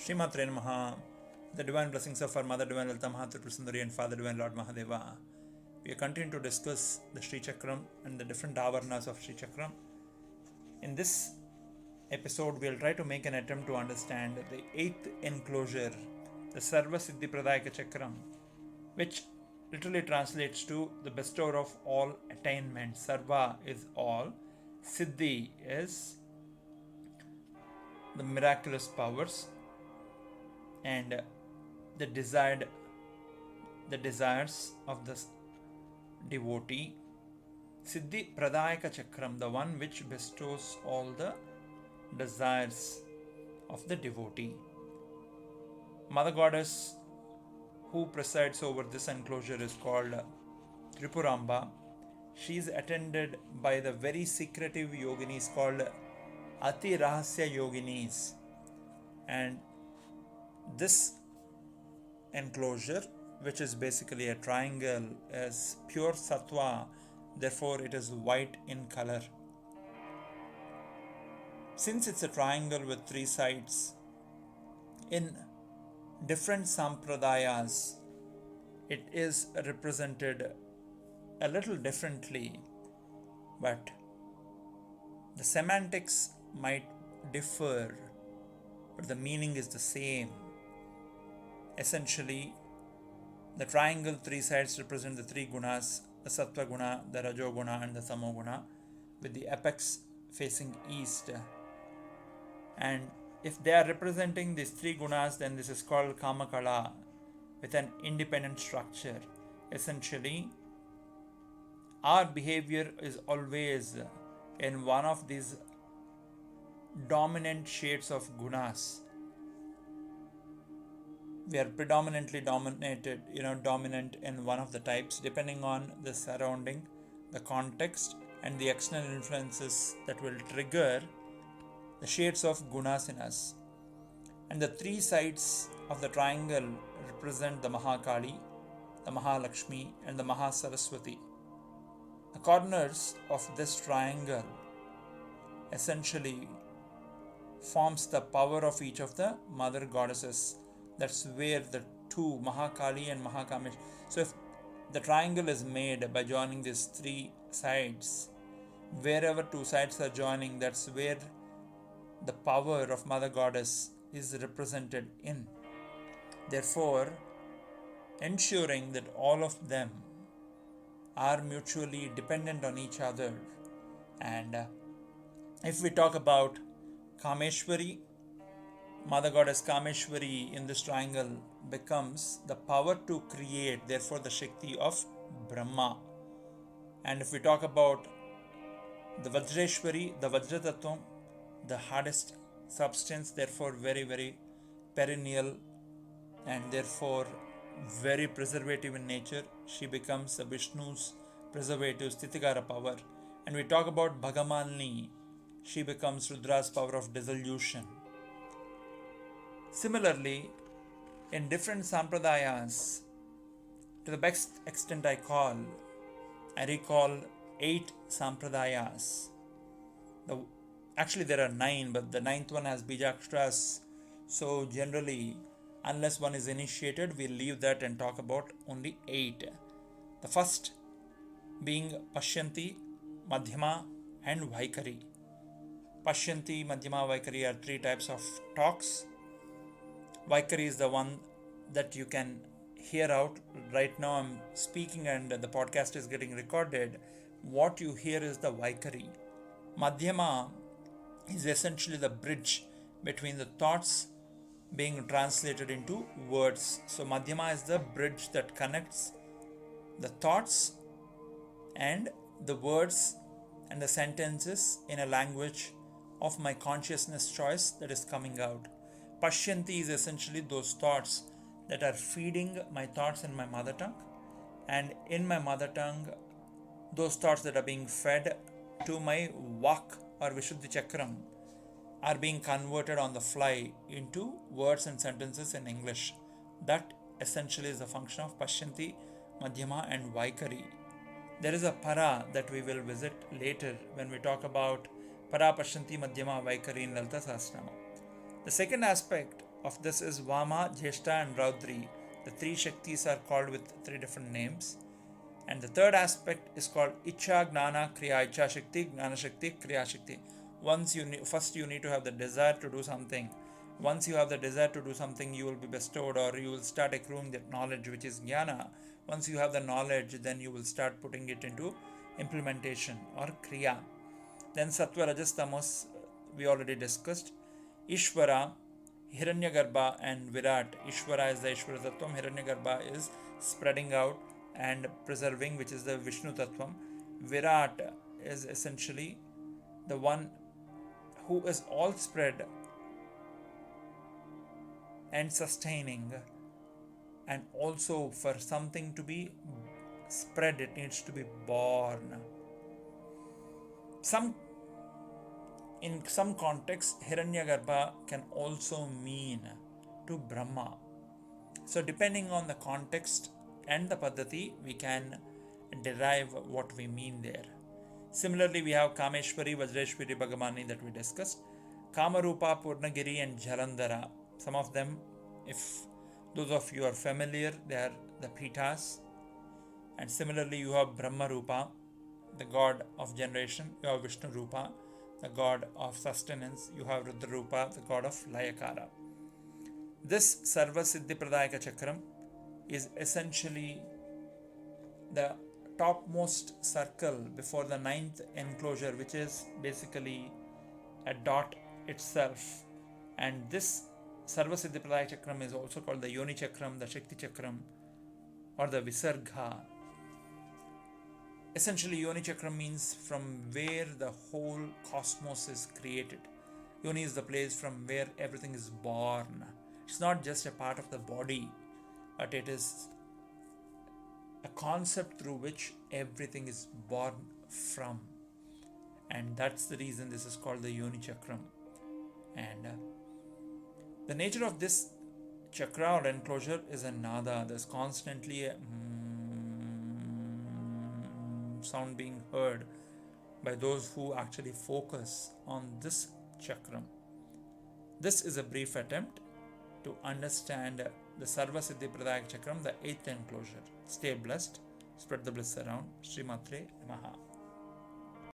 Shri maathrey namaha. The divine blessings of our Mother Divine Lalita Mahatripura and Father Divine Lord Mahadeva. We are continuing to discuss the Shree Chakram and the different avarnas of Shree Chakram. In this episode, we will try to make an attempt to understand the eighth enclosure, the Sarva Siddhi Pradayaka Chakram, which literally translates to the bestower of all attainment. Sarva is all, Siddhi is the miraculous powers, and the desires of the devotee. Siddhi Pradayaka Chakram, the one which bestows all the desires of the devotee. Mother Goddess who presides over this enclosure is called Tripuramba. She is attended by the very secretive yoginis called Ati Rahasya yoginis, and this enclosure, which is basically a triangle, is pure sattva, therefore it is white in color. Since it's a triangle with three sides, in different sampradayas it is represented a little differently, but the semantics might differ, but the meaning is the same. Essentially, the triangle three sides represent the three gunas, the sattva guna, the rajo guna and the tamo guna, with the apex facing east. And if they are representing these three gunas, then this is called kamakala, with an independent structure. Essentially, our behavior is always in one of these dominant shades of gunas. We are predominantly dominant in one of the types, depending on the surrounding, the context, and the external influences that will trigger the shades of gunas in us. And the three sides of the triangle represent the Mahakali, the Mahalakshmi, and the Mahasaraswati. The corners of this triangle essentially forms the power of each of the mother goddesses. That's where the two, Mahakali and Mahakamesh. So if the triangle is made by joining these three sides, wherever two sides are joining, that's where the power of Mother Goddess is represented in. Therefore, ensuring that all of them are mutually dependent on each other. And if we talk about Kameshwari, Mother Goddess Kameshwari in this triangle becomes the power to create, therefore the Shakti of Brahma. And if we talk about the Vajreshwari, the Vajratattvam, the hardest substance, therefore very, very perennial and therefore very preservative in nature, she becomes the Vishnu's preservative Sthitikara power. And we talk about Bhagamalini, she becomes Rudra's power of dissolution. Similarly, in different sampradayas, to the best extent I recall 8 sampradayas. Actually there are 9, but the 9th one has bijakshras. So generally, unless one is initiated, we'll leave that and talk about only 8. The first being Pashyanti, Madhyama and Vaikari. Pashyanti, Madhyama, Vaikari are 3 types of talks. Vaikari is the one that you can hear out. Right now I'm speaking and the podcast is getting recorded. What you hear is the Vaikari. Madhyama is essentially the bridge between the thoughts being translated into words. So Madhyama is the bridge that connects the thoughts and the words and the sentences in a language of my consciousness choice that is coming out. Pashyanti is essentially those thoughts that are feeding my thoughts in my mother tongue, and in my mother tongue, those thoughts that are being fed to my Vak or Vishuddhi Chakram are being converted on the fly into words and sentences in English. That essentially is the function of Pashyanti, Madhyama and Vaikari. There is a para that we will visit later when we talk about para, Pashyanti, Madhyama, Vaikari in Lalita Sahasranama. The second aspect of this is Vama, Jeshta and Ratri. The three Shaktis are called with three different names. And the third aspect is called Icha Gnana Kriya. Icha Shakti, Gnana Shakti, Kriya Shakti. First you need to have the desire to do something. Once you have the desire to do something, you will be bestowed, or you will start accruing that knowledge, which is Jnana. Once you have the knowledge, then you will start putting it into implementation or Kriya. Then Sattva, Rajas, Tamas, we already discussed. Ishvara, Hiranyagarbha and Virat. Ishvara is the Ishvara Tattvam, Hiranyagarbha is spreading out and preserving, which is the Vishnu Tattvam. Virat is essentially the one who is all spread and sustaining, and also for something to be spread, it needs to be born. In some context, Hiranyagarbha can also mean to Brahma. So depending on the context and the Paddhati, we can derive what we mean there. Similarly, we have Kameshwari, Vajreshwari, Bhagamani that we discussed. Kamarupa, Purnagiri and Jalandhara. Some of them, if those of you are familiar, they are the Pithas. And similarly, you have Brahma Rupa, the god of generation. You have Vishnu Rupa, the god of sustenance. You have Rudra Rupa, the god of Layakara. This Sarva Siddhi Pradayaka Chakram is essentially the topmost circle before the ninth enclosure, which is basically a dot itself. And this Sarva Siddhi Pradayaka Chakram is also called the Yoni Chakram, the Shakti Chakram, or the Visarga. Essentially, Yoni Chakram means from where the whole cosmos is created. Yoni is the place from where everything is born. It's not just a part of the body, but it is a concept through which everything is born from. And that's the reason this is called the Yoni Chakram. And the nature of this chakra or enclosure is a nada. There's constantly a sound being heard by those who actually focus on this chakram. This is a brief attempt to understand the Sarva Siddhi Pradayaka Chakram, the 8th enclosure. Stay blessed, spread the bliss around. Shree maathrey, namaha.